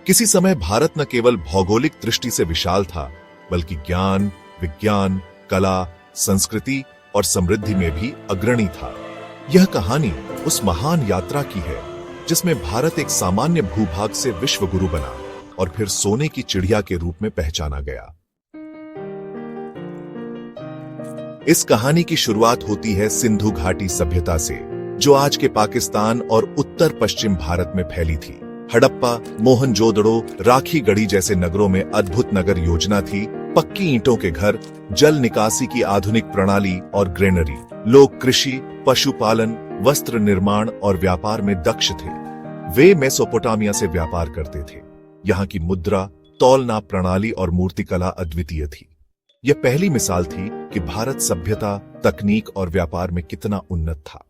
किसी समय भारत न केवल भौगोलिक दृष्टि से विशाल था, बल्कि ज्ञान, विज्ञान, कला, संस्कृति और समृद्धि में भी अग्रणी था। यह कहानी उस महान यात्रा की है जिसमें भारत एक सामान्य भूभाग से विश्व गुरु बना और फिर सोने की चिड़िया के रूप में पहचाना गया। इस कहानी की शुरुआत होती है सिंधु घाटी सभ्यता से, जो आज के पाकिस्तान और उत्तर पश्चिम भारत में फैली थी। हड़प्पा, मोहनजोदड़ो, राखीगढ़ी जैसे नगरों में अद्भुत नगर योजना थी, पक्की ईंटों के घर, जल निकासी की आधुनिक प्रणाली और ग्रेनरी। लोग कृषि, पशुपालन, वस्त्र निर्माण और व्यापार में दक्ष थे। वे मेसोपोटामिया से व्यापार करते थे। यहाँ की मुद्रा, तौलनाप प्रणाली और मूर्तिकला अद्वितीय थी। यह पहली मिसाल थी कि भारत सभ्यता, तकनीक और व्यापार में कितना उन्नत था।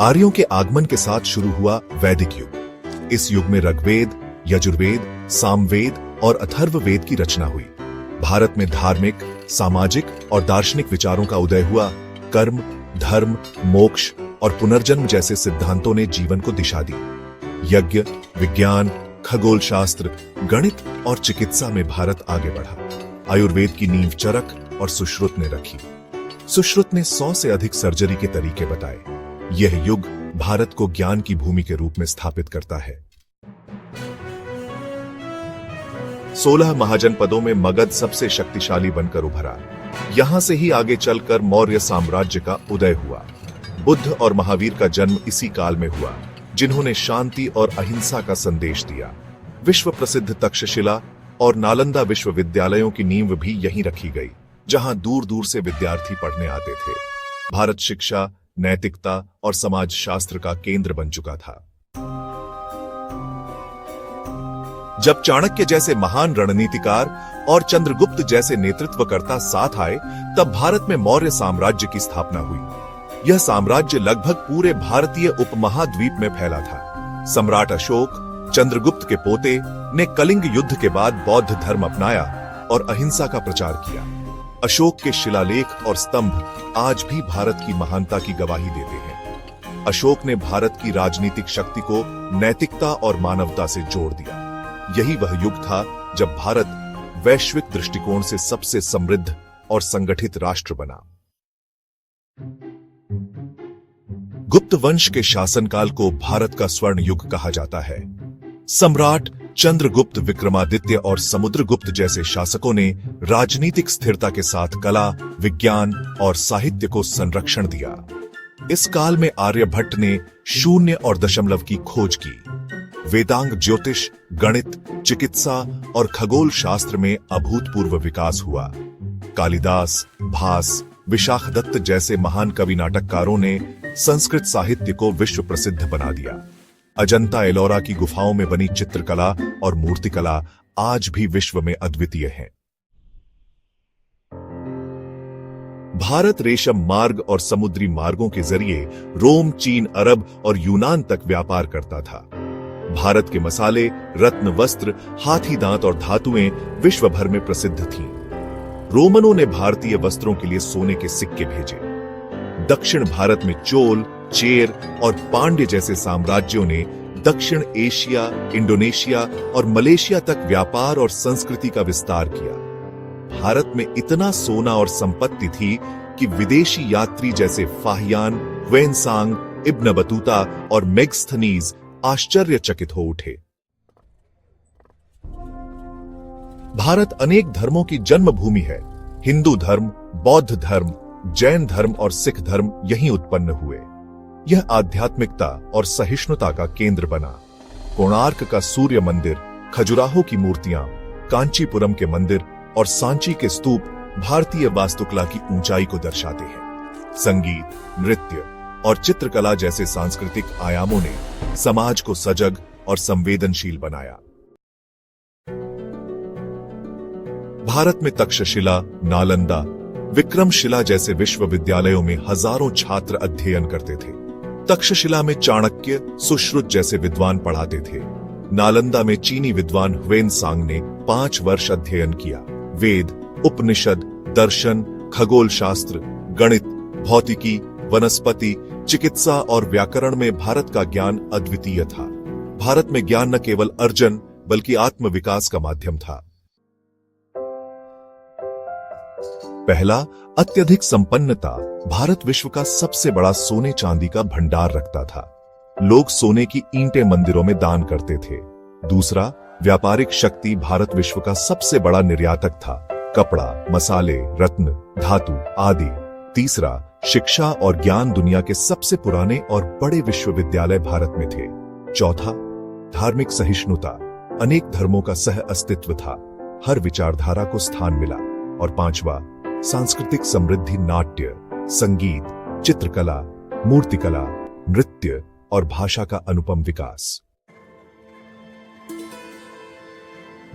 आर्यों के आगमन के साथ शुरू हुआ वैदिक युग। इस युग में ऋग्वेद, यजुर्वेद, सामवेद और अथर्ववेद की रचना हुई। भारत में धार्मिक, सामाजिक और दार्शनिक विचारों का उदय हुआ। कर्म, धर्म, मोक्ष और पुनर्जन्म जैसे सिद्धांतों ने जीवन को दिशा दी। यज्ञ, विज्ञान, खगोल शास्त्र, गणित और चिकित्सा में भारत आगे बढ़ा। आयुर्वेद की नींव चरक और सुश्रुत ने रखी। सुश्रुत ने 100 से अधिक सर्जरी के तरीके बताए। यह युग भारत को ज्ञान की भूमि के रूप में स्थापित करता है। 16 महाजनपदों में मगध सबसे शक्तिशाली बनकर उभरा। यहां से ही आगे चलकर मौर्य साम्राज्य का उदय हुआ। बुद्ध और महावीर का जन्म इसी काल में हुआ, जिन्होंने शांति और अहिंसा का संदेश दिया। विश्व प्रसिद्ध तक्षशिला और नालंदा विश्वविद्यालयों की नींव भी यहीं रखी गई, जहां दूर दूर से विद्यार्थी पढ़ने आते थे। भारत शिक्षा, नैतिकता और समाज शास्त्र का केंद्र बन चुका था। जब चाणक्य जैसे महान रणनीतिकार और चंद्रगुप्त जैसे नेतृत्वकर्ता साथ आए, तब भारत में मौर्य साम्राज्य की स्थापना हुई। यह साम्राज्य लगभग पूरे भारतीय उपमहाद्वीप में फैला था। सम्राट अशोक, चंद्रगुप्त के पोते, ने कलिंग युद्ध के बाद बौद्ध धर्म अपनाया और अहिंसा का प्रचार किया। अशोक के शिलालेख और स्तंभ आज भी भारत की महानता की गवाही देते हैं। अशोक ने भारत की राजनीतिक शक्ति को नैतिकता और मानवता से जोड़ दिया। यही वह युग था जब भारत वैश्विक दृष्टिकोण से सबसे समृद्ध और संगठित राष्ट्र बना। गुप्त वंश के शासनकाल को भारत का स्वर्ण युग कहा जाता है। सम्राट चंद्रगुप्त, विक्रमादित्य और समुद्रगुप्त जैसे शासकों ने राजनीतिक स्थिरता के साथ कला, विज्ञान और साहित्य को संरक्षण दिया। इस काल में आर्यभट्ट ने शून्य और दशमलव की खोज की। वेदांग, ज्योतिष, गणित, चिकित्सा और खगोल शास्त्र में अभूतपूर्व विकास हुआ। कालिदास, भास, विशाखदत्त जैसे महान कवि नाटककारों ने संस्कृत साहित्य को विश्व प्रसिद्ध बना दिया। अजंता एलोरा की गुफाओं में बनी चित्रकला और मूर्तिकला आज भी विश्व में अद्वितीय है। भारत रेशम मार्ग और समुद्री मार्गों के जरिए रोम, चीन, अरब और यूनान तक व्यापार करता था। भारत के मसाले, रत्न, वस्त्र, हाथी दांत और धातुएं विश्व भर में प्रसिद्ध थीं। रोमनों ने भारतीय वस्त्रों के लिए सोने के सिक्के भेजे। दक्षिण भारत में चोल, चेर और पांड्य जैसे साम्राज्यों ने दक्षिण एशिया, इंडोनेशिया और मलेशिया तक व्यापार और संस्कृति का विस्तार किया। भारत में इतना सोना और संपत्ति थी कि विदेशी यात्री जैसे फाहियान, ह्वेनसांग, इब्न बतूता और मेगस्थनीज आश्चर्यचकित हो उठे। भारत अनेक धर्मों की जन्मभूमि है। हिंदू धर्म, बौद्ध धर्म, जैन धर्म और सिख धर्म यहीं उत्पन्न हुए। यह आध्यात्मिकता और सहिष्णुता का केंद्र बना। कोणार्क का सूर्य मंदिर, खजुराहो की मूर्तियां, कांचीपुरम के मंदिर और सांची के स्तूप भारतीय वास्तुकला की ऊंचाई को दर्शाते हैं। संगीत, नृत्य और चित्रकला जैसे सांस्कृतिक आयामों ने समाज को सजग और संवेदनशील बनाया। भारत में तक्षशिला, नालंदा, विक्रमशिला जैसे विश्वविद्यालयों में हजारों छात्र अध्ययन करते थे। तक्षशिला में चाणक्य, सुश्रुत जैसे विद्वान पढ़ाते थे। नालंदा में चीनी विद्वान ह्वेनसांग ने 5 वर्ष अध्ययन किया। वेद, उपनिषद, दर्शन, खगोल शास्त्र, गणित, भौतिकी, वनस्पति, चिकित्सा और व्याकरण में भारत का ज्ञान अद्वितीय था। भारत में ज्ञान न केवल अर्जन बल्कि आत्म विकास का माध्यम था। पहला, अत्यधिक संपन्नता। भारत विश्व का सबसे बड़ा सोने चांदी का भंडार रखता था। लोग सोने की ईंटें मंदिरों में दान करते थे। दूसरा, व्यापारिक शक्ति। भारत विश्व का सबसे बड़ा निर्यातक था, कपड़ा, मसाले, रत्न, धातु आदि। तीसरा, शिक्षा और ज्ञान। दुनिया के सबसे पुराने और बड़े विश्वविद्यालय भारत में थे। चौथा, धार्मिक सहिष्णुता। अनेक धर्मों का सह अस्तित्व था, हर विचारधारा को स्थान मिला। और पांचवा, सांस्कृतिक समृद्धि। नाट्य, संगीत, चित्रकला, मूर्तिकला, नृत्य और भाषा का अनुपम विकास।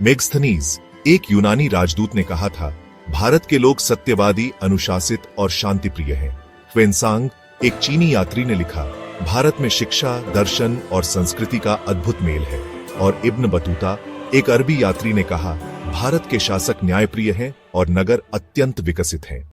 मेगस्थनीज, एक यूनानी राजदूत ने कहा था, भारत के लोग सत्यवादी, अनुशासित और शांतिप्रिय हैं। ह्वेनसांग, एक चीनी यात्री ने लिखा, भारत में शिक्षा, दर्शन और संस्कृति का अद्भुत मेल है। और इब्न बतूता, एक अरबी यात्री ने कहा, भारत के शासक न्यायप्रिय हैं और नगर अत्यंत विकसित हैं।